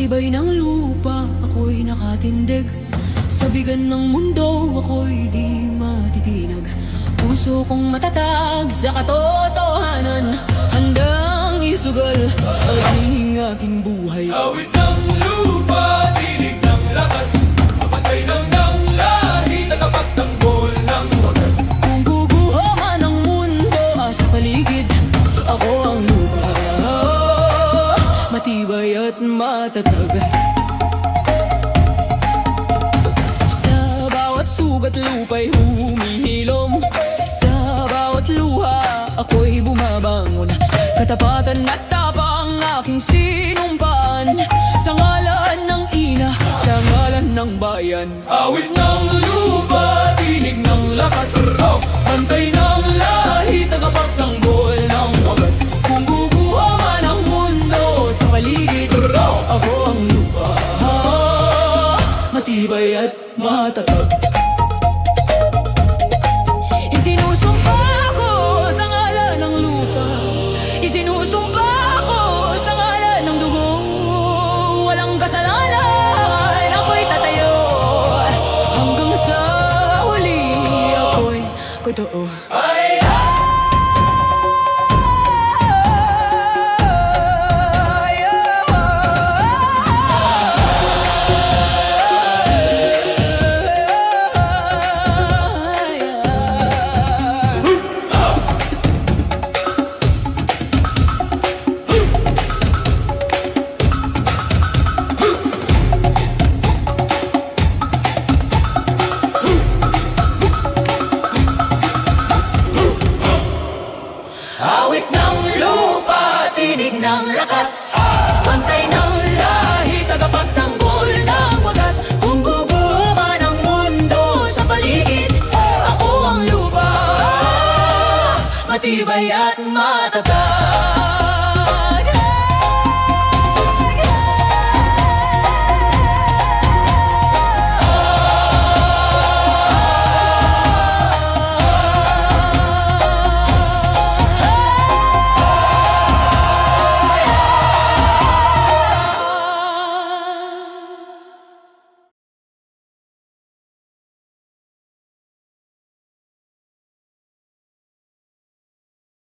tibay ng lupa, ako'y nakatindig. Sa bigan ng mundo, ako'y di matitinag. Puso kong matatag sa katotohanan, handang isugal ang aking buhay. Awit ng lupa, tinig ng lakas, mapatay ng lahi, tagapagtanggol ng wagas. Kung guguho man ang mundo sa paligid, ako ang lupa, matibay at matatag. Sa bawat sugat lupa'y humihilom, sa bawat luha ako'y bumabangon. Katapatan at tapang aking sinumpaan, sa ngalan ng ina, sa ngalan ng bayan. Awit ng lupa, tinig ng lakas, bantay ng lahi, tagapagtanggol ng wagas. Kung guguho man ang mundo sa paligid, ako ang lupa, matibay at matatag. Isinusumpa ko sa ngalan ng lupa, isinusumpa ko sa ngalan ng dugo. Walang kasalanan, ako'y tatayo, hanggang sa huli ako'y totoo. Awit ng lupa, tinig ng lakas, Pantay ng lahi, tagapagtanggol ng wagas. Kung guguho man ang mundo sa paligid, ako ang lupa, matibay at matatag.